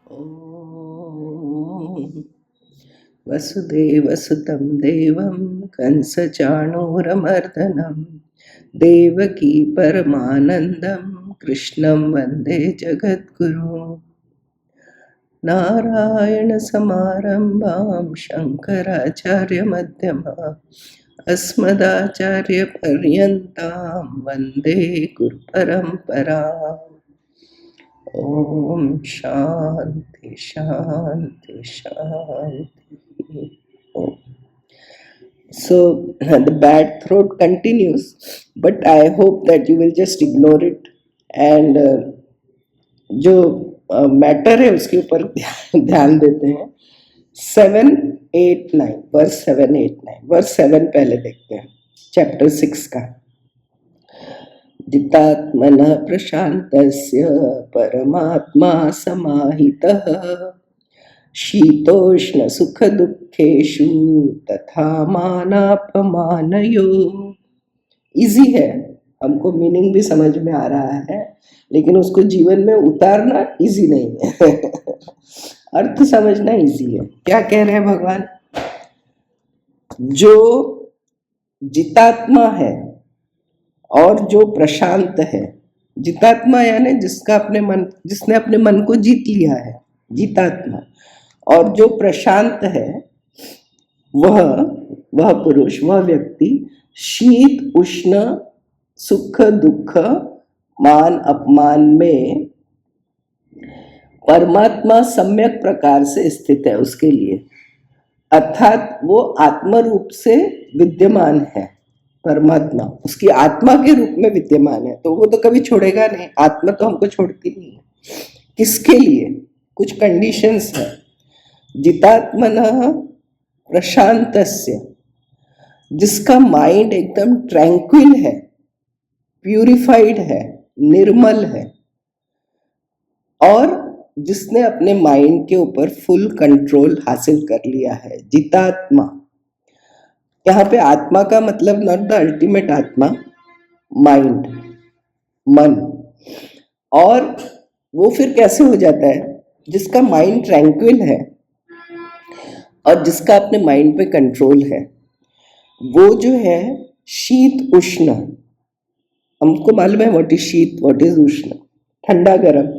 ॐ वसुदेवसुतं देवं कंसचाणूरमर्दनं देवकी परमानन्दं कृष्णं वन्दे जगद्गुरुं। नारायणसमारम्भां शङ्कराचार्यमध्यमाम् अस्मदाचार्यपर्यन्तां वन्दे गुरुपरम्पराम्। Om Shanti Shanti Shanti. Om. So the bad throat continues, but I hope that you will just ignore it and जो मैटर है उसके ऊपर ध्यान देते हैं। 7-8-9 वर्स 7-8-9 वर्स 7 पहले देखते हैं चैप्टर 6 का। जितात्मनः प्रशान्तस्य परमात्मा समाहितः शीतोष्ण सुख दुखेषु तथा मानापमानयो। इजी है, हमको मीनिंग भी समझ में आ रहा है, लेकिन उसको जीवन में उतारना इजी नहीं है। अर्थ समझना इजी है। क्या कह रहे हैं भगवान? जो जितात्मा है और जो प्रशांत है, जितात्मा यानी जिसने अपने मन को जीत लिया है, जितात्मा। और जो प्रशांत है वह पुरुष, वह व्यक्ति शीत उष्ण सुख दुख मान अपमान में परमात्मा सम्यक प्रकार से स्थित है उसके लिए, अर्थात वो आत्म रूप से विद्यमान है। परमात्मा उसकी आत्मा के रूप में विद्यमान है, तो वो तो कभी छोड़ेगा नहीं। आत्मा तो हमको छोड़ती नहीं है। किसके लिए? कुछ कंडीशंस है। जितात्मनः प्रशांतस्य, जिसका माइंड एकदम ट्रैंक्विल है, प्यूरिफाइड है, निर्मल है, और जिसने अपने माइंड के ऊपर फुल कंट्रोल हासिल कर लिया है। जितात्मा, यहाँ पे आत्मा का मतलब नॉट द अल्टीमेट आत्मा, माइंड, मन। और वो फिर कैसे हो जाता है? जिसका माइंड ट्रैंक्विल है और जिसका अपने माइंड पे कंट्रोल है, वो जो है शीत उष्ण। हमको मालूम है व्हाट इज शीत, व्हाट इज उष्ण, ठंडा गर्म,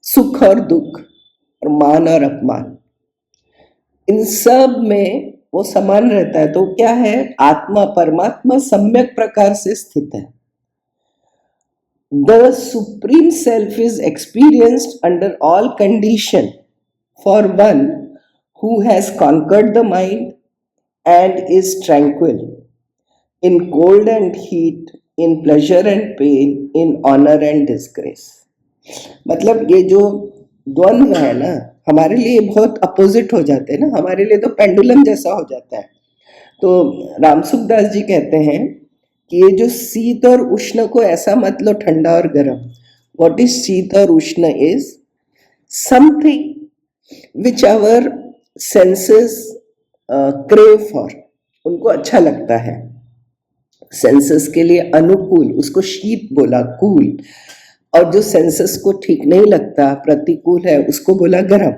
सुख और दुख, और मान और अपमान, इन सब में वो समान रहता है। तो क्या है? आत्मा, परमात्मा सम्यक प्रकार से स्थित है। The supreme self is experienced under all condition for one who has conquered the mind and is tranquil in cold and heat, in pleasure and pain, in honour and disgrace. मतलब ये जो द्वंद्व है ना, हमारे लिए बहुत अपोजिट हो जाते हैं ना, हमारे लिए तो पेंडुलम जैसा हो जाता है। तो रामसुखदास जी कहते हैं कि ये जो शीत और उष्ण को ऐसा मत लो ठंडा और गर्म। व्हाट इज शीत और उष्ण? Is something which our senses crave for, उनको अच्छा लगता है, सेंसेस के लिए अनुकूल, उसको शीत बोला, कूल। और जो सेंसेस को ठीक नहीं लगता, प्रतिकूल है, उसको बोला गर्म।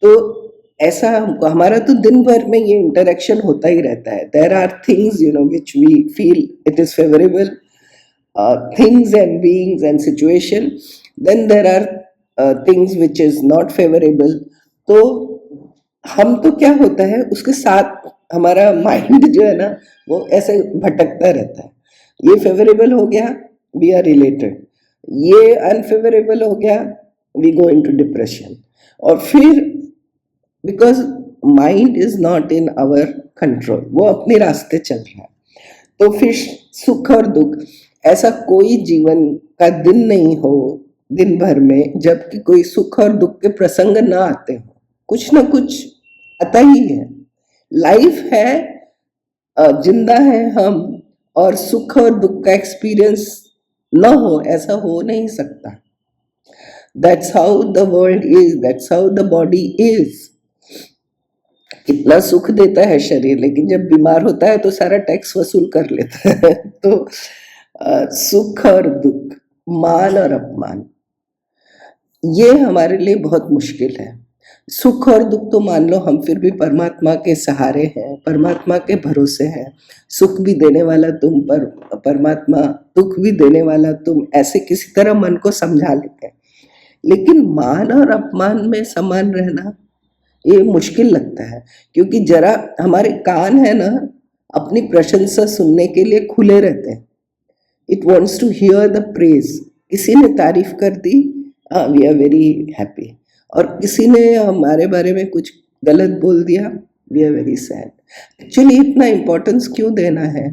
तो ऐसा हमारा तो दिन भर में ये इंटरेक्शन होता ही रहता है। There are things which we feel it is favourable, things and beings and situation, then there are things which is not favourable. तो हम तो क्या होता है, उसके साथ हमारा माइंड जो है ना, वो ऐसे भटकता रहता है। ये फेवरेबल हो गया, वी आर रिलेटेड, ये अनफेवरेबल हो गया, वी गो इनटू डिप्रेशन। और फिर because mind is not in our control, वो अपने रास्ते चल रहा है। तो फिर सुख और दुख, ऐसा कोई जीवन का दिन नहीं हो दिन भर में जबकि कोई सुख और दुख के प्रसंग ना आते हो। कुछ ना कुछ आता ही है। लाइफ है, जिंदा है हम, और सुख और दुख का एक्सपीरियंस न हो, ऐसा हो नहीं सकता। That's how the world is, that's how the body is. कितना सुख देता है शरीर, लेकिन जब बीमार होता है तो सारा टैक्स वसूल कर लेता है। तो सुख और दुख, मान और अपमान, ये हमारे लिए बहुत मुश्किल है। सुख और दुख तो मान लो हम फिर भी परमात्मा के सहारे हैं, परमात्मा के भरोसे हैं। सुख भी देने वाला तुम, परमात्मा दुख भी देने वाला तुम, ऐसे किसी तरह मन को समझा लेते हैं। लेकिन मान और अपमान में समान रहना ये मुश्किल लगता है, क्योंकि जरा हमारे कान है ना, अपनी प्रशंसा सुनने के लिए खुले रहते हैं। It wants to hear the praise. किसी ने तारीफ कर दी, वी आर वेरी हैप्पी, और किसी ने हमारे बारे में कुछ गलत बोल दिया, we are very sad. Actually इतना इम्पोर्टेंस क्यों देना है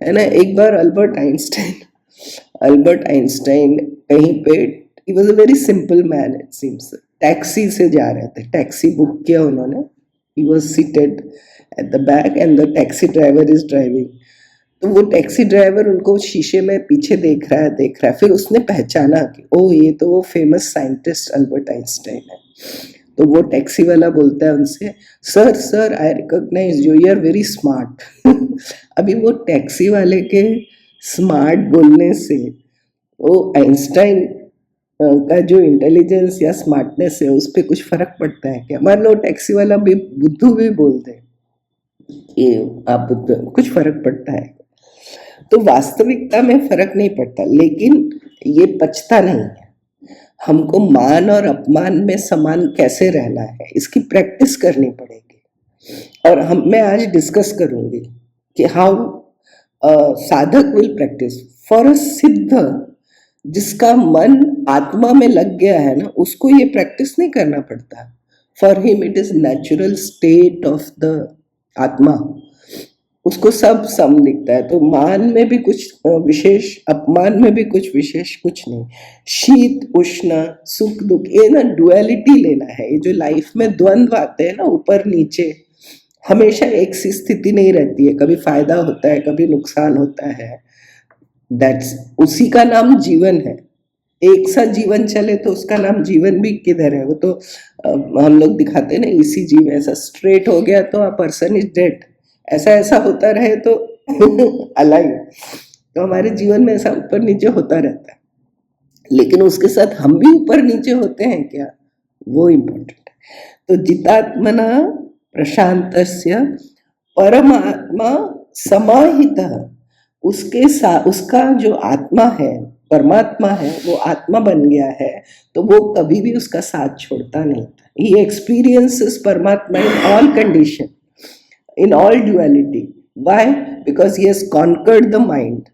ना। एक बार अल्बर्ट आइंस्टाइन कहीं पे, he was a very simple man it seems, taxi से जा रहे थे, टैक्सी बुक किया उन्होंने, he was seated at the back and the taxi driver is driving. तो वो टैक्सी ड्राइवर उनको शीशे में पीछे देख रहा है, फिर उसने पहचाना कि ओ ये तो वो फेमस साइंटिस्ट अल्बर्ट आइंस्टाइन है। तो वो टैक्सी वाला बोलता है उनसे, sir I recognise you, you are very smart. अभी वो टैक्सी वाले के स्मार्ट बोलने से वो आइंस्टाइन का जो इंटेलिजेंस या स्मार्टनेस है उस पर कुछ फर्क पड़ता है क्या? मान लो टैक्सी वाला भी बुद्धू भी बोल दे कि आप बुद्धू, कुछ फर्क पड़ता है? तो वास्तविकता में फर्क नहीं पड़ता, लेकिन ये पचता नहीं है। हमको मान और अपमान में समान कैसे रहना है, इसकी प्रैक्टिस करनी पड़ेगी। और मैं आज डिस्कस करूंगी कि हाउ साधक विल प्रैक्टिस फॉर अ सिद्ध। जिसका मन आत्मा में लग गया है ना, उसको ये प्रैक्टिस नहीं करना पड़ता। For him it is natural state of the आत्मा, उसको सब सम दिखता है। तो मान में भी कुछ विशेष, अपमान में भी कुछ विशेष, कुछ नहीं। शीत उष्ण, सुख दुख, ये ना डुअलिटी लेना है। ये जो लाइफ में द्वंद्व आते हैं ना, ऊपर नीचे, हमेशा एक सी स्थिति नहीं रहती है, कभी फायदा होता है, कभी नुकसान होता है। दैट्स, उसी का नाम जीवन है। एक सा जीवन चले तो उसका नाम जीवन भी किधर है? वो तो हम लोग दिखाते हैं ना, इसी जीव ऐसा स्ट्रेट हो गया तो अ पर्सन इज डेड, ऐसा ऐसा होता रहे तो अलाइव। तो हमारे जीवन में ऐसा ऊपर नीचे होता रहता है, लेकिन उसके साथ हम भी ऊपर नीचे होते हैं क्या, वो इम्पोर्टेंट है। तो जितात्मना प्रशांतस्य परमात्मा समाहितः, उसके साथ, उसका जो आत्मा है, परमात्मा है, वो आत्मा बन गया है, तो वो कभी भी उसका साथ छोड़ता नहीं था। He experiences परमात्मा in all condition, in all duality. Why? Because he has conquered the mind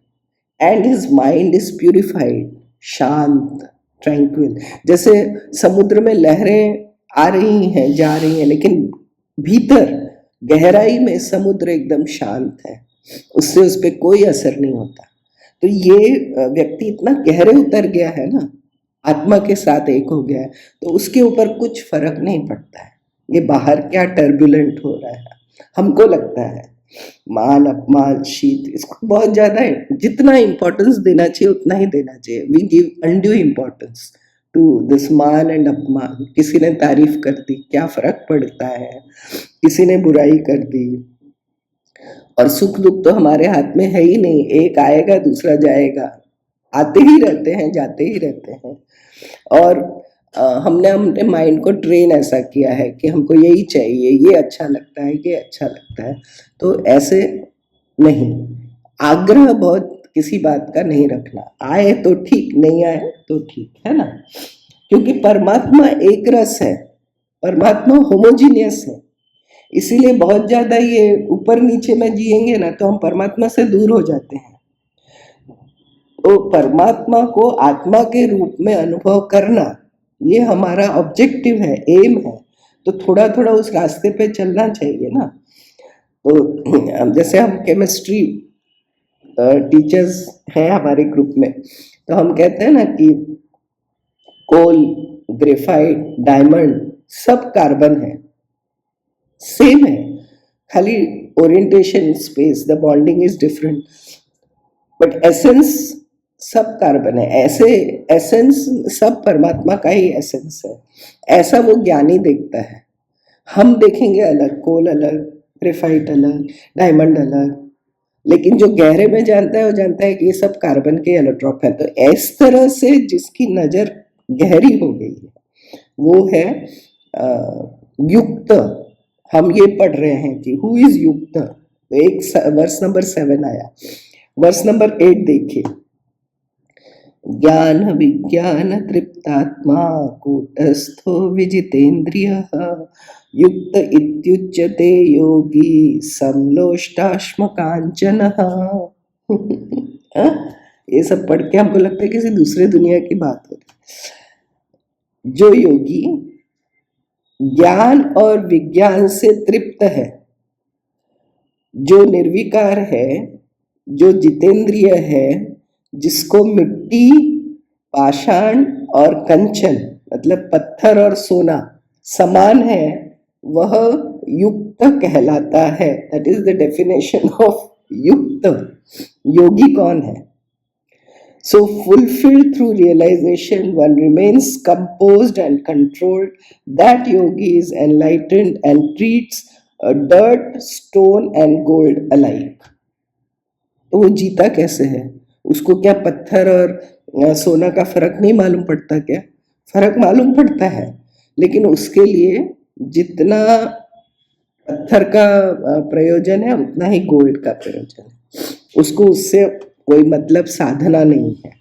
and his mind is purified, शांत, tranquil। जैसे समुद्र में लहरें आ रही हैं, जा रही हैं, लेकिन भीतर गहराई में समुद्र एकदम शांत है, उससे उस पर कोई असर नहीं होता। तो ये व्यक्ति इतना गहरे उतर गया है ना, आत्मा के साथ एक हो गया है, तो उसके ऊपर कुछ फर्क नहीं पड़ता है ये बाहर क्या टर्बुलेंट हो रहा है। हमको लगता है मान अपमान शीत, इसको बहुत ज्यादा है, जितना इम्पोर्टेंस देना चाहिए उतना ही देना चाहिए। We give undue importance to this मान एंड अपमान। किसी ने तारीफ कर दी, क्या फर्क पड़ता है? किसी ने बुराई कर दी। और सुख दुख तो हमारे हाथ में है ही नहीं, एक आएगा दूसरा जाएगा, आते ही रहते हैं, जाते ही रहते हैं। और हमने अपने माइंड को ट्रेन ऐसा किया है कि हमको यही चाहिए, ये अच्छा लगता है, ये अच्छा लगता है। तो ऐसे नहीं, आग्रह बहुत किसी बात का नहीं रखना, आए तो ठीक, नहीं आए तो ठीक, है ना। क्योंकि परमात्मा एक रस है, परमात्मा होमोजीनियस है, इसीलिए बहुत ज्यादा ये ऊपर नीचे में जिएंगे ना तो हम परमात्मा से दूर हो जाते हैं। तो परमात्मा को आत्मा के रूप में अनुभव करना, ये हमारा ऑब्जेक्टिव है, एम है। तो थोड़ा थोड़ा उस रास्ते पे चलना चाहिए ना। तो जैसे हम केमिस्ट्री टीचर्स हैं हमारे ग्रुप में, तो हम कहते हैं ना कि कोल, ग्रेफाइट, डायमंड सब कार्बन है, सेम है, खाली orientation, space, the bonding is different, but essence सब कार्बन है। ऐसे एसेंस सब परमात्मा का ही एसेंस है, ऐसा वो ज्ञानी देखता है। हम देखेंगे अलग, कोल अलग, ग्रेफाइट अलग, डायमंड अलग, लेकिन जो गहरे में जानता है वो जानता है कि ये सब कार्बन के एलोट्रॉप है। तो इस तरह से जिसकी नजर गहरी हो गई है, वो है युक्त। हम ये पढ़ रहे हैं कि हु इज युक्त, तो एक वर्स नंबर 7 आया। वर्स नंबर 8 देखिए, ज्ञान विज्ञान तृप्तात्मा कूटस्थो विजितेन्द्रियः युक्त इत्युच्यते योगी समलोष्टाश्म कांचनः। ये सब पढ़ के हमको लगता है किसी दूसरे दुनिया की बात हो रही। जो योगी ज्ञान और विज्ञान से तृप्त है, जो निर्विकार है, जो जितेंद्रिय है, जिसको मिट्टी, पाषाण और कंचन मतलब पत्थर और सोना समान है, वह युक्त कहलाता है। That is the definition of युक्त। योगी कौन है? So fulfilled through realization, one remains composed and controlled. That yogi is enlightened and treats dirt, stone and gold alike. तो वो जीता कैसे है? उसको क्या पत्थर और सोना का फर्क नहीं मालूम पड़ता क्या? फर्क मालूम पड़ता है, लेकिन उसके लिए जितना पत्थर का प्रयोजन है उतना ही गोल्ड का प्रयोजन है। उसको उससे कोई मतलब साधना नहीं है।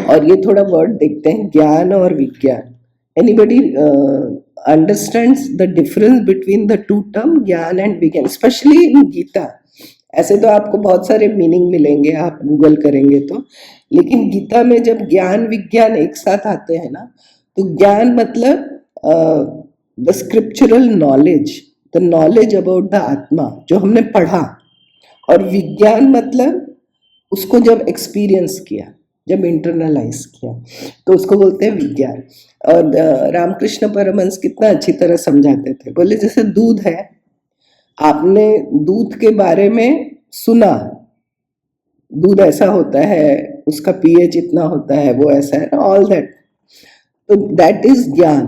और ये थोड़ा वर्ड देखते हैं, ज्ञान और विज्ञान। Anybody understands the difference between the two term, ज्ञान एंड विज्ञान, स्पेशली इन गीता? ऐसे तो आपको बहुत सारे मीनिंग मिलेंगे, आप गूगल करेंगे तो, लेकिन गीता में जब ज्ञान विज्ञान एक साथ आते हैं ना, तो ज्ञान मतलब the scriptural knowledge, the knowledge about the आत्मा जो हमने पढ़ा, और विज्ञान मतलब उसको जब एक्सपीरियंस किया, जब इंटरनलाइज किया, तो उसको बोलते हैं विज्ञान। और रामकृष्ण परमहंस कितना अच्छी तरह समझाते थे, बोले जैसे दूध है, आपने दूध के बारे में सुना, दूध ऐसा होता है, उसका पीएच इतना होता है, वो ऐसा है ना, ऑल दैट, तो दैट इज ज्ञान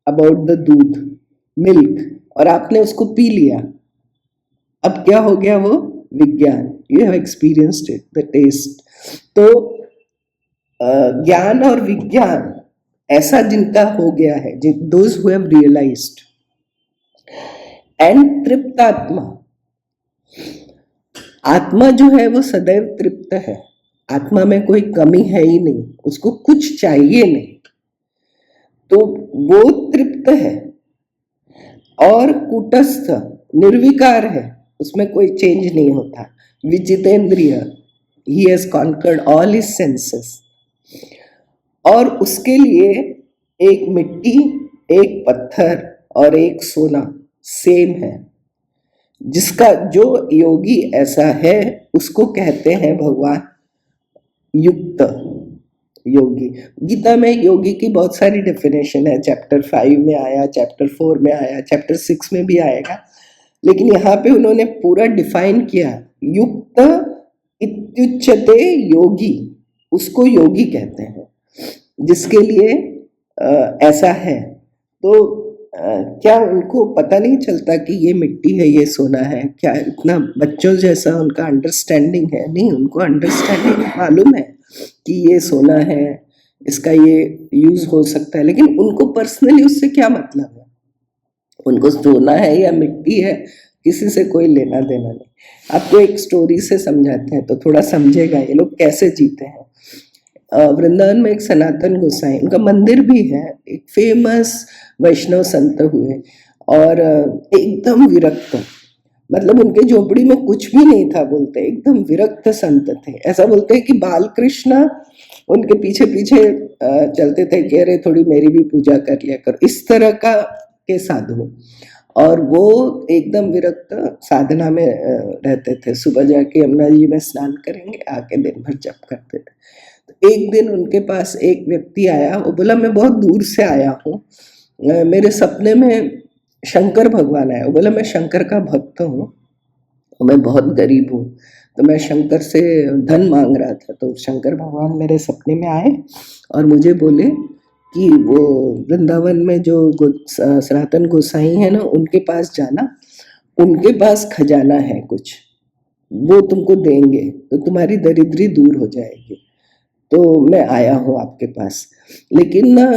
अबाउट द दूध, मिल्क, और आपने उसको पी लिया, अब क्या हो गया वो? विज्ञान। You have experienced it, the taste. तो ज्ञान और विज्ञान ऐसा जिनका हो गया है, those who have realised. And तृप्त आत्मा, आत्मा जो है वो सदैव तृप्त है, आत्मा में कोई कमी है ही नहीं, उसको कुछ चाहिए नहीं, तो वो तृप्त है। और कूटस्थ निर्विकार है, उसमें कोई चेंज नहीं होता। विजितेंद्रिय, he has conquered all his senses. और उसके लिए एक मिट्टी, एक पत्थर और एक सोना सेम है। जिसका जो योगी ऐसा है उसको कहते हैं भगवान युक्त योगी। गीता में योगी की बहुत सारी डेफिनेशन है, चैप्टर 5 में आया, चैप्टर 4 में आया, चैप्टर 6 में भी आएगा, लेकिन यहाँ पे उन्होंने पूरा डिफाइन किया, युक्त इत्युच्यते योगी, उसको योगी कहते हैं, जिसके लिए ऐसा है। तो क्या उनको पता नहीं चलता कि ये मिट्टी है, ये सोना है? क्या इतना बच्चों जैसा उनका अंडरस्टैंडिंग है? नहीं, उनको अंडरस्टैंडिंग मालूम है कि ये सोना है, इसका ये यूज हो सकता है, लेकिन उनको पर्सनली उससे क्या मतलब है? उनको सोना है या मिट्टी है, किसी से कोई लेना देना नहीं। आपको एक स्टोरी से समझाते हैं तो थोड़ा समझेगा ये लोग कैसे जीते हैं। वृंदावन में एक सनातन गोसाई, उनका मंदिर भी है, एक फेमस वैष्णव संत हुए, और एकदम विरक्त, मतलब उनके झोपड़ी में कुछ भी नहीं था, बोलते एकदम विरक्त संत थे। ऐसा बोलते हैं कि बालकृष्ण उनके पीछे पीछे चलते थे कि अरे थोड़ी मेरी भी पूजा कर लिया कर, इस तरह का के साधु। और वो एकदम विरक्त साधना में रहते थे, सुबह जाके यमुना जी में स्नान करेंगे, आके दिन भर जप करते थे। तो एक दिन उनके पास एक व्यक्ति आया, वो बोला मैं बहुत दूर से आया हूँ, मेरे सपने में शंकर भगवान आया। वो बोला मैं शंकर का भक्त हूँ, मैं बहुत गरीब हूँ, तो मैं शंकर से धन मांग रहा था, तो शंकर भगवान मेरे सपने में आए और मुझे बोले कि वो वृंदावन में जो सनातन गोसाई है ना, उनके पास जाना, उनके पास खजाना है कुछ, वो तुमको देंगे तो तुम्हारी दरिद्री दूर हो जाएगी। तो मैं आया हूँ आपके पास। लेकिन ना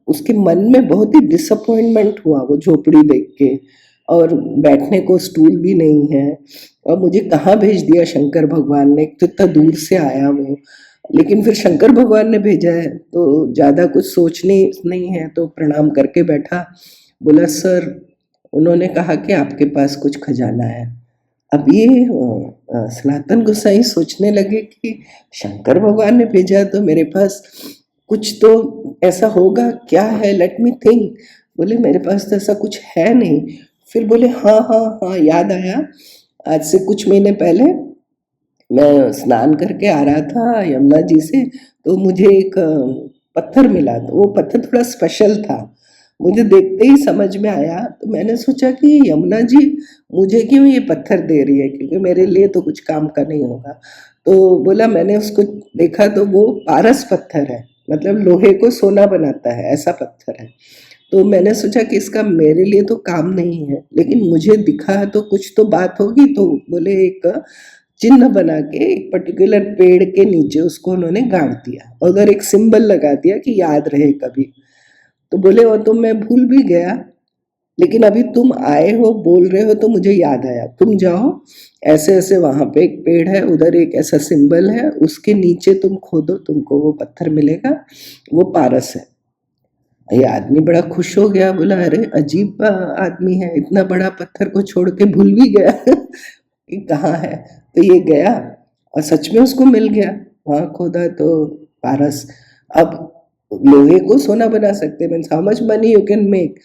उसके मन में बहुत ही डिसअपॉइंटमेंट हुआ वो झोपड़ी देख के, और बैठने को स्टूल भी नहीं है, और मुझे कहाँ भेज दिया शंकर भगवान ने, तो इतना दूर से आया वो। लेकिन फिर शंकर भगवान ने भेजा है तो ज़्यादा कुछ सोचने नहीं है, तो प्रणाम करके बैठा। बोला सर, उन्होंने कहा कि आपके पास कुछ खजाना है। अब ये सनातन गोसाई सोचने लगे कि शंकर भगवान ने भेजा तो मेरे पास कुछ तो ऐसा होगा, क्या है, लेट मी थिंक। बोले मेरे पास तो ऐसा कुछ है नहीं। फिर बोले हाँ हाँ हाँ, याद आया, आज से कुछ महीने पहले मैं स्नान करके आ रहा था यमुना जी से, तो मुझे एक पत्थर मिला। तो वो पत्थर थोड़ा स्पेशल था, मुझे देखते ही समझ में आया। तो मैंने सोचा कि यमुना जी मुझे क्यों ये पत्थर दे रही है, क्योंकि मेरे लिए तो कुछ काम का नहीं होगा। तो बोला, मैंने उसको देखा तो वो पारस पत्थर है, मतलब लोहे को सोना बनाता है, ऐसा पत्थर है। तो मैंने सोचा कि इसका मेरे लिए तो काम नहीं है, लेकिन मुझे दिखा तो कुछ तो बात होगी। तो बोले एक चिन्ह बना के एक पर्टिकुलर पेड़ के नीचे उसको उन्होंने गाड़ दिया, और उधर एक सिंबल लगा दिया कि याद रहे कभी। तो बोले वो तो मैं भूल भी गया, लेकिन अभी तुम आए हो, बोल रहे हो, तो मुझे याद आया। तुम जाओ, ऐसे ऐसे वहां पे एक पेड़ है, उधर एक ऐसा सिंबल है, उसके नीचे तुम खोदो, तुमको वो पत्थर मिलेगा, वो पारस है। ये आदमी बड़ा खुश हो गया, बोला अरे अजीब आदमी है, इतना बड़ा पत्थर को छोड़ के भूल भी गया कि कहाँ है। तो ये गया और सच में उसको मिल गया, वहां खोदा तो पारस। अब लोहे को सोना बना सकते, means how much money you can make.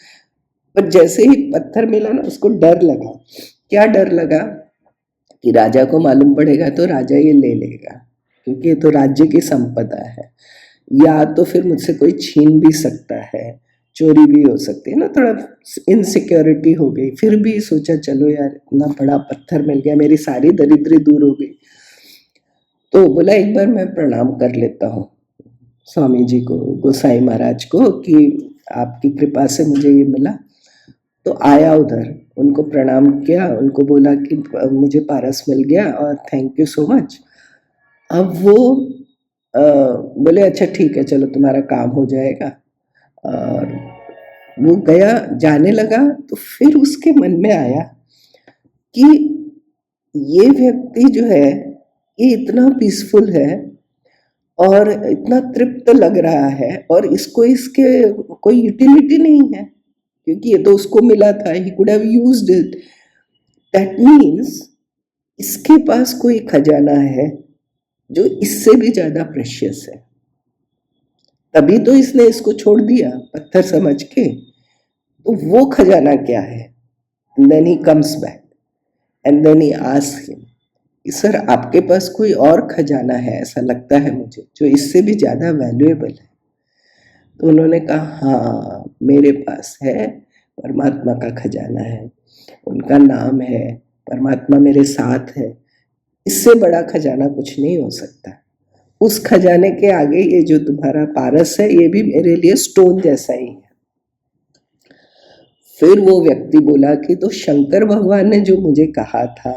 पर जैसे ही पत्थर मिला ना, उसको डर लगा। क्या डर लगा कि राजा को मालूम पड़ेगा तो राजा ये ले लेगा, क्योंकि ये तो राज्य की संपदा है, या तो फिर मुझसे कोई छीन भी सकता है, चोरी भी हो सकती है ना, थोड़ा इनसिक्योरिटी हो गई। फिर भी सोचा चलो यार, इतना बड़ा पत्थर मिल गया, मेरी सारी दरिद्री दूर हो गई। तो बोला एक बार मैं प्रणाम कर लेता हूँ स्वामी जी को, गोसाई महाराज को, कि आपकी कृपा से मुझे ये मिला। तो आया उधर, उनको प्रणाम किया, उनको बोला कि मुझे पारस मिल गया और थैंक यू सो मच। अब वो बोले अच्छा ठीक है, चलो तुम्हारा काम हो जाएगा। और वो गया, जाने लगा। तो फिर उसके मन में आया कि ये व्यक्ति जो है, ये इतना पीसफुल है और इतना तृप्त लग रहा है, और इसको इसके कोई यूटिलिटी नहीं है, क्योंकि ये तो उसको मिला था, he could have used it. That means इसके पास कोई खजाना है जो इससे भी ज्यादा प्रेशियस है, तभी तो इसने इसको छोड़ दिया पत्थर समझ के। तो वो खजाना क्या है? And then he comes back and then he asks him, sir आपके पास कोई और खजाना है, ऐसा लगता है मुझे, जो इससे भी ज्यादा वैल्यूएबल है। तो उन्होंने कहा हाँ, मेरे पास है, परमात्मा का खजाना है, उनका नाम है, परमात्मा मेरे साथ है, इससे बड़ा खजाना कुछ नहीं हो सकता। उस खजाने के आगे ये जो तुम्हारा पारस है, ये भी मेरे लिए स्टोन जैसा ही है। फिर वो व्यक्ति बोला कि तो शंकर भगवान ने जो मुझे कहा था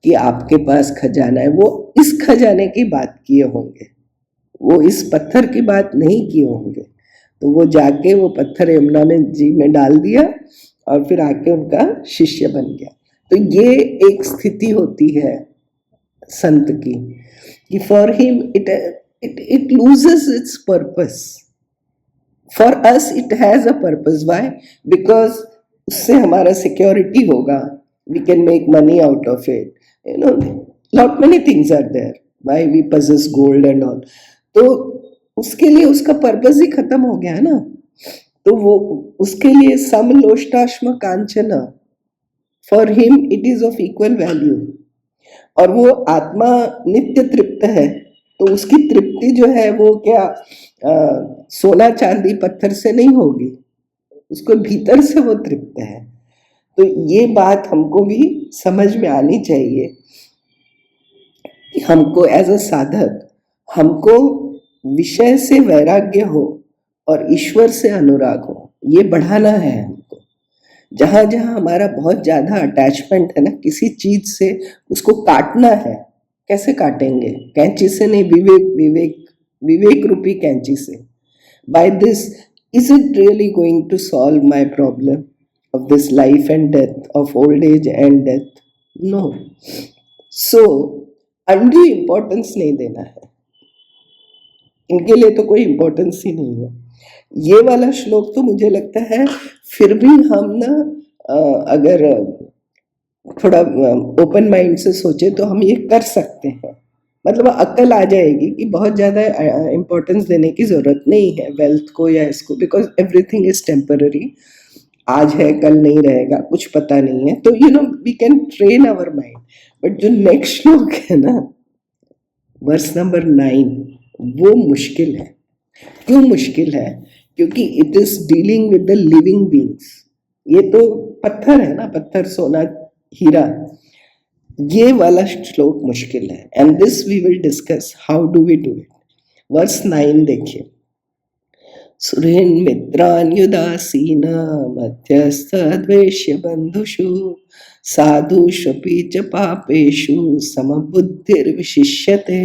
कि आपके पास खजाना है, वो इस खजाने की बात किए होंगे, वो इस पत्थर की बात नहीं किए होंगे। तो वो जाके वो पत्थर यमुना में जी में डाल दिया, और फिर आके उनका शिष्य बन गया। तो ये एक स्थिति होती है संत की, कि for him it loses its purpose, for us it has a purpose. Why? Because उससे हमारा सिक्योरिटी होगा, we can make money out of it, you know, lot many things are there, why we possess gold and all. तो उसके लिए उसका purpose ही खत्म हो गया ना। तो वो उसके लिए समलोष्टाश्म कांचन, for him it is of equal value. और वो आत्मा नित्य तृप्त है, तो उसकी तृप्ति जो है वो क्या सोना चांदी पत्थर से नहीं होगी, उसको भीतर से वो तृप्त है। तो ये बात हमको भी समझ में आनी चाहिए कि हमको एज अ साधक, हमको विषय से वैराग्य हो और ईश्वर से अनुराग हो, ये बढ़ाना है हमको। जहां जहां हमारा बहुत ज्यादा अटैचमेंट है ना किसी चीज से, उसको काटना है। कैसे काटेंगे? कैंची से नहीं, विवेक विवेक विवेक रूपी कैंची से. By this, is it really going to solve my problem of this life and death, of old age and death? No. So, undue importance नहीं देना है, इनके लिए तो कोई इम्पोर्टेंस ही नहीं है. ये वाला श्लोक तो मुझे लगता है फिर भी हम ना अगर थोड़ा ओपन माइंड से सोचे तो हम ये कर सकते हैं. मतलब अक्ल आ जाएगी कि बहुत ज़्यादा इम्पोर्टेंस देने की ज़रूरत नहीं है वेल्थ को या इसको, बिकॉज एवरीथिंग इज टेम्पररी. आज है कल नहीं रहेगा, कुछ पता नहीं है. तो we can train our mind. But जो नेक्स्ट श्लोक है ना, वर्स नंबर 9, वो मुश्किल है. क्यों मुश्किल है? क्योंकि it is dealing with the living beings. ये तो पत्थर है ना, पत्थर, सोना, हीरा. ये वाला श्लोक मुश्किल है. And this we will discuss how do we do it. Verse 9 देखिए. सुरेन मित्रान युदासीन मध्यस्थ द्वेष्य बंधुषु साधुष्वपि च पापेषु समबुद्धिर्विशिष्यते.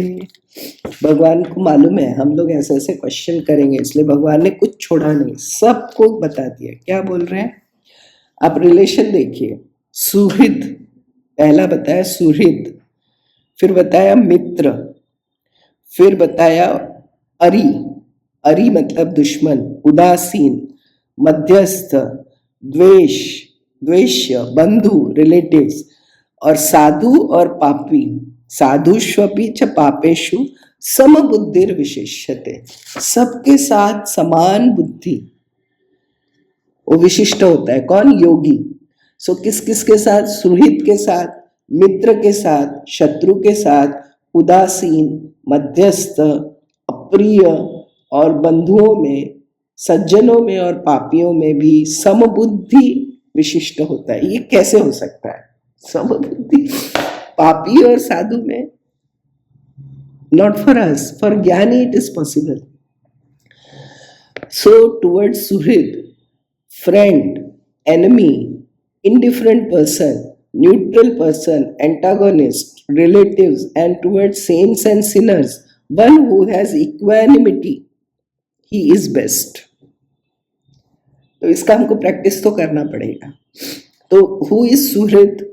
भगवान को मालूम है हम लोग ऐसे ऐसे क्वेश्चन करेंगे, इसलिए भगवान ने कुछ छोड़ा नहीं, सबको बता दिया. क्या बोल रहे हैं आप? रिलेशन देखिए. सुहृद पहला बताया, सुहृद, फिर बताया मित्र, फिर बताया अरि, अरि मतलब दुश्मन, उदासीन, मध्यस्थ, द्वेष, द्वेष्य, बंधु, रिलेटिव्स, और साधु और पापी. साधुष्वपि च पापेषु समबुद्धिर विशिष्यते. सबके साथ समान बुद्धि, वो विशिष्ट होता है. कौन? योगी. सो किस किस के साथ? सुहृद के साथ, मित्र के साथ, शत्रु के साथ, उदासीन, मध्यस्थ, अप्रिय और बंधुओं में, सज्जनों में और पापियों में भी समबुद्धि विशिष्ट होता है. ये कैसे हो सकता है? समबुद्धि पापी और साधु में? नॉट फॉर अस, फॉर ज्ञानी it is possible. So towards सुहृद, friend, enemy, indifferent person, neutral person, antagonist, relatives, and towards saints and sinners, one who has equanimity, he is best. तो इसका हमको प्रैक्टिस तो करना पड़ेगा. तो who is सुहृद?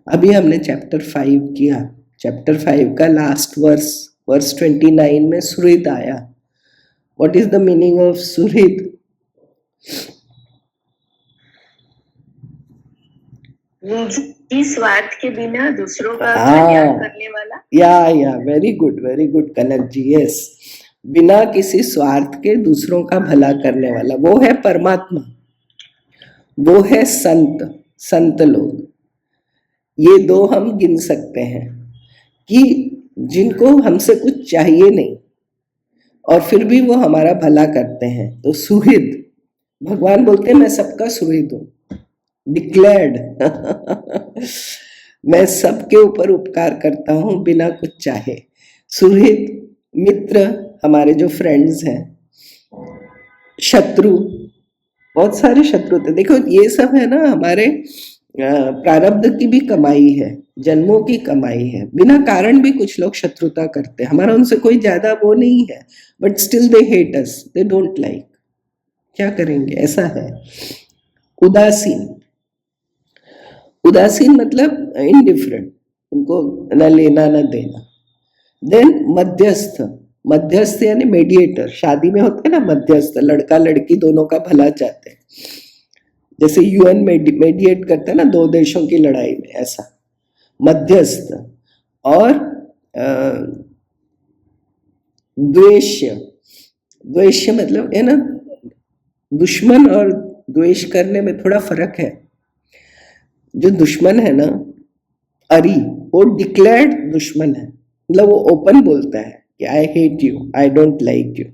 अभी हमने चैप्टर 5 किया. चैप्टर 5 का लास्ट वर्स, वर्स 29 में सुहृद आया. What is the meaning of सुहृद? निजी स्वार्थ के बिना दूसरों का कल्याण करने वाला. या वेरी गुड कनक जी. यस, बिना किसी स्वार्थ के दूसरों का भला करने वाला, वो है परमात्मा, वो है संत, संत लोग. ये दो हम गिन सकते हैं कि जिनको हमसे कुछ चाहिए नहीं और फिर भी वो हमारा भला करते हैं. तो सुहृद, भगवान बोलते हैं मैं सबका सुहृद हूं, डिक्लेयर्ड. मैं सबके ऊपर उपकार करता हूं बिना कुछ चाहे. सुहृद, मित्र, हमारे जो फ्रेंड्स हैं. शत्रु, बहुत सारे शत्रु थे. देखो ये सब है ना हमारे प्रारब्ध की भी कमाई है, जन्मों की कमाई है. बिना कारण भी कुछ लोग शत्रुता करते हैं. हमारा उनसे कोई ज्यादा वो नहीं है, but still they hate us, they don't like. क्या करेंगे, ऐसा है. उदासीन, उदासीन मतलब इनडिफरेंट, उनको न लेना न देना. देन मध्यस्थ, मध्यस्थ यानी मेडिएटर. शादी में होते हैं ना मध्यस्थ, लड़का लड़की दोनों का भला चाहते हैं. जैसे यूएन मेडिएट करता है ना दो देशों की लड़ाई में, ऐसा मध्यस्थ. और द्वेष्य, द्वेष्य मतलब है ना दुश्मन, और द्वेष करने में थोड़ा फर्क है. जो दुश्मन है ना अरि, वो डिक्लेयर्ड दुश्मन है, मतलब वो ओपन बोलता है कि I hate you, I don't like you.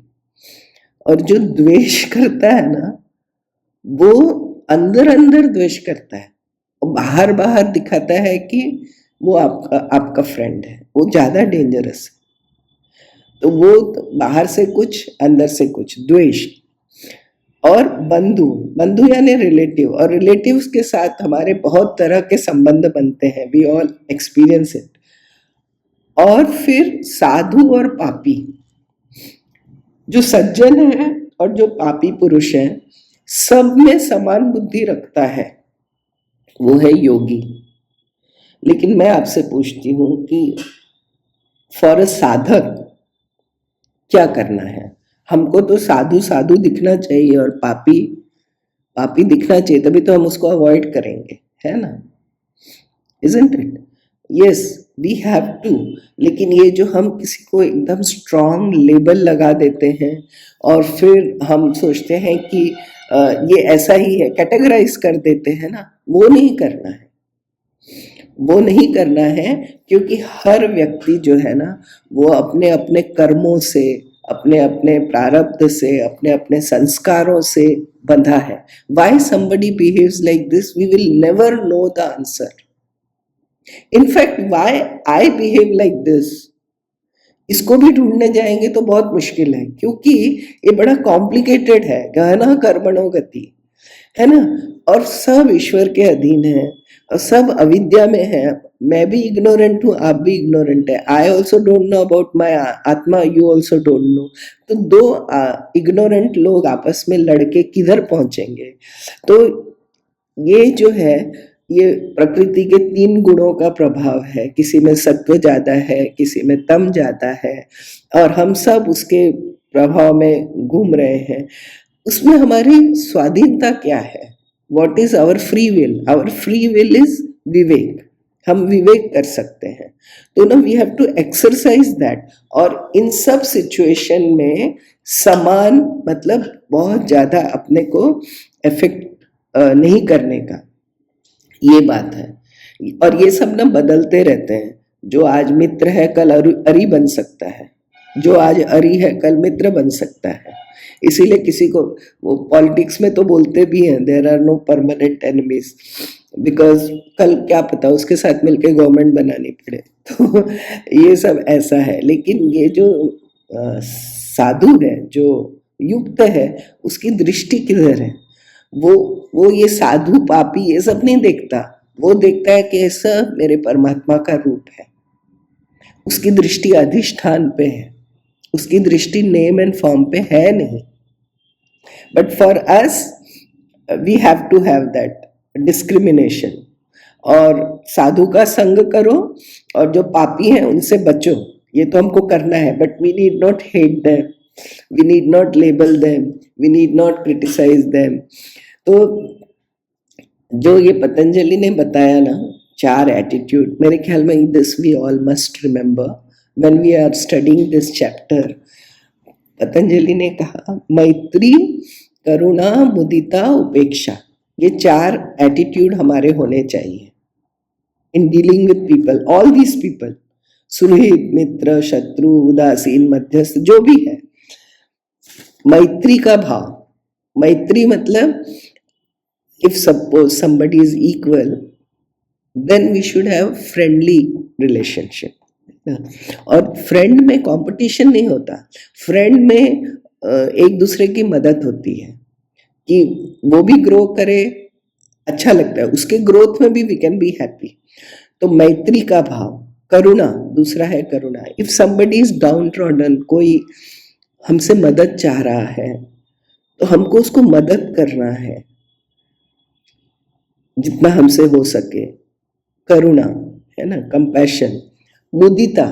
और जो द्वेष करता है ना वो अंदर अंदर द्वेष करता है और बाहर बाहर दिखाता है कि वो आपका फ्रेंड है. वो ज्यादा डेंजरस है. तो वो बाहर से कुछ अंदर से कुछ, द्वेष. और बंधु, बंधु यानी रिलेटिव, और रिलेटिव्स के साथ हमारे बहुत तरह के संबंध बनते हैं. We all experience it. और फिर साधु और पापी, जो सज्जन है और जो पापी पुरुष है, सब में समान बुद्धि रखता है, वो है योगी। लेकिन मैं आपसे पूछती हूं कि फॉर अ साधक क्या करना है? हमको तो साधु साधु दिखना चाहिए और पापी पापी दिखना चाहिए, तभी तो हम उसको अवॉइड करेंगे, है ना? Isn't it? Yes, we have to। लेकिन ये जो हम किसी को एकदम स्ट्रॉन्ग लेबल लगा देते हैं और फिर हम सोचते हैं कि ये ऐसा ही है, कैटेगराइज कर देते हैं ना, वो नहीं करना है। वो नहीं करना है, क्योंकि हर व्यक्ति जो है ना, वो अपने अपने कर्मों से, अपने अपने प्रारब्ध से, अपने अपने संस्कारों से बंधा है। Why somebody behaves like this, we will never know the answer। In fact, why I behave like this, इसको भी ढूंढने जाएंगे तो बहुत मुश्किल है, क्योंकि ये बड़ा कॉम्प्लिकेटेड है, गहना कर्मणो गति, है ना? और सब ईश्वर के अधीन है और सब अविद्या में है। मैं भी इग्नोरेंट हूँ, आप भी इग्नोरेंट है। I also don't know about my आत्मा, यू ऑल्सो डोंट नो। तो दो इग्नोरेंट लोग आपस में लड़के किधर पहुंचेंगे? तो ये जो है, ये प्रकृति के 3 गुणों का प्रभाव है। किसी में सत्व ज्यादा है, किसी में तम ज्यादा है, और हम सब उसके प्रभाव में घूम रहे हैं। उसमें हमारी स्वाधीनता क्या है? What is our free will? Our free will is विवेक। हम विवेक कर सकते हैं, तो ना we have to exercise that. और इन सब सिचुएशन में समान मतलब बहुत ज्यादा अपने को इफेक्ट नहीं करने का, ये बात है। और ये सब ना बदलते रहते हैं। जो आज मित्र है कल अरी बन सकता है, जो आज अरी है कल मित्र बन सकता है। इसीलिए किसी को, वो पॉलिटिक्स में तो बोलते भी हैं, there are no permanent enemies, because कल क्या पता उसके साथ मिलके गवर्नमेंट बनानी पड़े। तो ये सब ऐसा है। लेकिन ये जो साधु है, जो युक्त है, उसकी दृष्टि किधर है? वो ये साधु पापी ये सब नहीं देखता, वो देखता है कि ऐसा मेरे परमात्मा का रूप है। उसकी दृष्टि अधिष्ठान पे है, उसकी दृष्टि नेम एंड फॉर्म पे है नहीं। But for us we have to have that discrimination. और साधु का संग करो और जो पापी हैं उनसे बचो, ये तो हमको करना है। But we need not hate them, we need not label them, we need not criticise them. तो जो ये पतंजलि ने बताया ना, 4 एटीट्यूड, मेरे ख्याल में this we all must remember when we are studying this chapter. Patanjali ने कहा मैत्री, करुणा, मुदिता, उपेक्षा, ये 4 एटीट्यूड हमारे होने चाहिए in dealing with people, all these people, सुहृद, मित्र, शत्रु, उदासीन, मध्यस्थ, जो भी है। मैत्री का भाव, मैत्री मतलब if suppose somebody is equal, then we should have friendly relationship। और फ्रेंड में कंपटीशन नहीं होता, फ्रेंड में एक दूसरे की मदद होती है कि वो भी ग्रो करे, अच्छा लगता है, उसके ग्रोथ में भी वी कैन बी हैप्पी। तो मैत्री का भाव। करुणा, दूसरा है करुणा। If somebody is downtrodden, कोई हमसे मदद चाह रहा है तो हमको उसको मदद करना है जितना हमसे हो सके, करुणा, है ना, कंपैशन। मुदिता,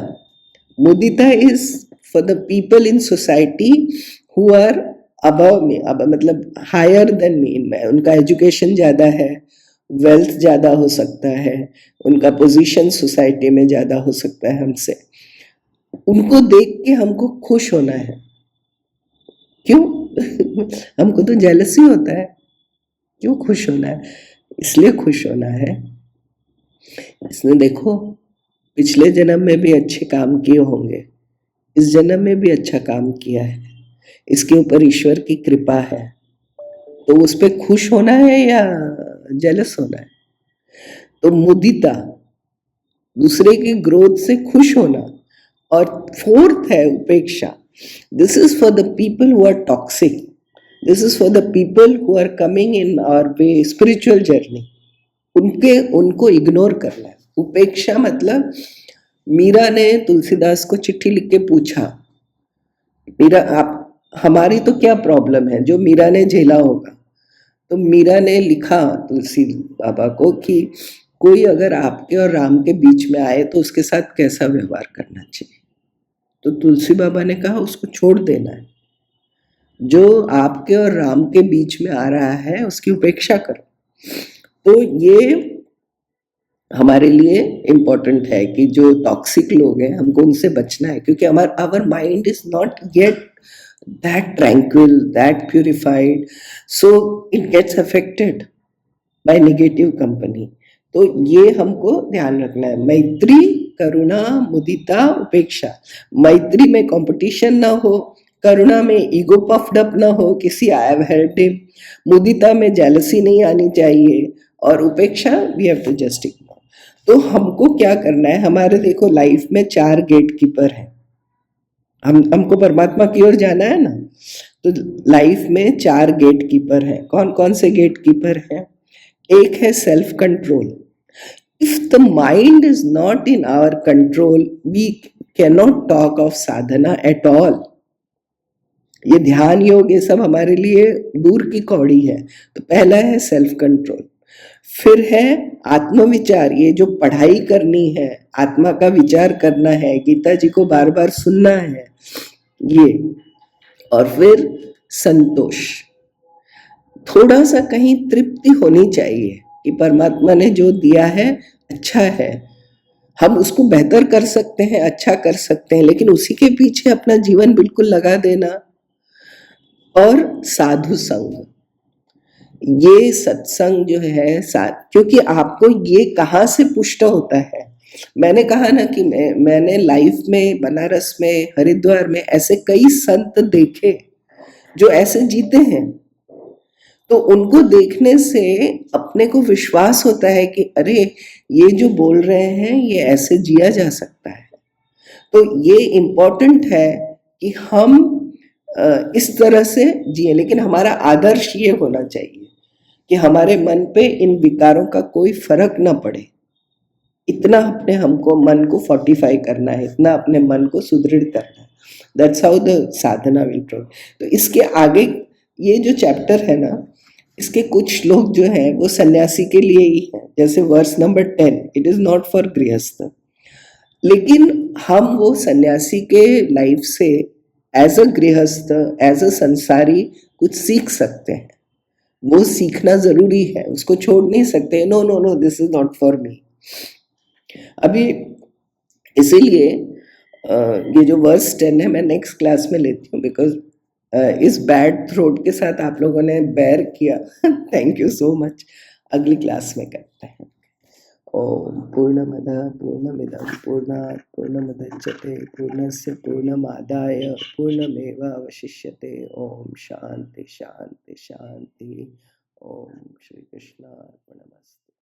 मुदिता is for the people in society who are above me, अब मतलब हायर देन मी, उनका एजुकेशन ज्यादा है, वेल्थ ज्यादा हो सकता है, उनका पोजीशन सोसाइटी में ज्यादा हो सकता है हमसे, उनको देख के हमको खुश होना है। क्यों? हमको तो जेलसी होता है, क्यों खुश होना है? इसलिए खुश होना है, इसने देखो पिछले जन्म में भी अच्छे काम किए होंगे, इस जन्म में भी अच्छा काम किया है, इसके ऊपर ईश्वर की कृपा है, तो उस पर खुश होना है या जेलस होना है? तो मुदिता, दूसरे की ग्रोथ से खुश होना। और 4th है उपेक्षा। This is for the people who are toxic, this is for the people who are coming in our way spiritual journey, उनको इग्नोर करना है। उपेक्षा मतलब मीरा ने तुलसीदास को चिट्ठी लिख के पूछा, मीरा आप हमारी तो क्या प्रॉब्लम है जो मीरा ने झेला होगा। तो मीरा ने लिखा तुलसी बाबा को कि कोई अगर आपके और राम के बीच में आए तो उसके साथ कैसा व्यवहार करना चाहिए। तो तुलसी बाबा ने कहा उसको छोड़ देना है, जो आपके और राम के बीच में आ रहा है उसकी उपेक्षा करो। तो ये हमारे लिए इम्पोर्टेंट है कि जो टॉक्सिक लोग हैं हमको उनसे बचना है, क्योंकि हमारा our mind is not yet that tranquil, that purified, so it gets affected by negative company. तो ये हमको ध्यान रखना है। मैत्री, करुणा, मुदिता, उपेक्षा। मैत्री में कंपटीशन ना हो, करुणा में ईगो पफ्ड अप ना हो, किसी आई हैव हेल्प्ड हिम, मुदिता में जेलसी नहीं आनी चाहिए, और उपेक्षा we have to just ignore. तो हमको क्या करना है, हमारे देखो लाइफ में 4 गेट कीपर हैं, हमको परमात्मा की ओर जाना है ना। तो लाइफ में 4 गेट कीपर हैं। कौन कौन से गेट कीपर हैं? एक है self control. If the mind is not in our control we can not talk of साधना एट ऑल। ये ध्यान योग ये सब हमारे लिए दूर की कौड़ी है। तो पहला है सेल्फ कंट्रोल। फिर है आत्मविचार, ये जो पढ़ाई करनी है, आत्मा का विचार करना है, गीता जी को बार बार सुनना है ये। और फिर संतोष, थोड़ा सा कहीं तृप्ति होनी चाहिए कि परमात्मा ने जो दिया है अच्छा है, हम उसको बेहतर कर सकते हैं, अच्छा कर सकते हैं, लेकिन उसी के पीछे अपना जीवन बिल्कुल लगा देना। और साधु संग, ये सत्संग जो है क्योंकि आपको ये कहाँ से पुष्ट होता है। मैंने कहा ना कि मैंने लाइफ में बनारस में हरिद्वार में ऐसे कई संत देखे जो ऐसे जीते हैं। तो उनको देखने से अपने को विश्वास होता है कि अरे ये जो बोल रहे हैं ये ऐसे जिया जा सकता है। तो ये इम्पोर्टेंट है कि हम इस तरह से जिए, लेकिन हमारा आदर्श ये होना चाहिए कि हमारे मन पे इन विकारों का कोई फर्क ना पड़े। इतना अपने हमको मन को फोर्टिफाई करना है, इतना अपने मन को सुदृढ़ करना है। That's how the Sadhana will progress. तो इसके आगे ये जो चैप्टर है ना, इसके कुछ लोग जो हैं वो सन्यासी के लिए ही है। जैसे verse number 10, it is not for गृहस्थ। लेकिन हम वो सन्यासी के लाइफ से एज अ गृहस्थ, एज अ संसारी कुछ सीख सकते हैं। वो सीखना जरूरी है, उसको छोड़ नहीं सकते। No no no, this is not for me. अभी इसीलिए ये जो वर्स 10 है मैं नेक्स्ट क्लास में लेती हूँ, बिकॉज इस बैड थ्रोट के साथ आप लोगों ने बेयर किया। Thank you so much. अगली क्लास में करते हैं। ओम पूर्णमदः पूर्णमिदं पूर्णात् पूर्णमुदच्यते पूर्णस्य पूर्णमादाय पूर्णमेवावशिष्यते। ओम शांति शांति शांति। ओम श्री कृष्णार्पणमस्तु।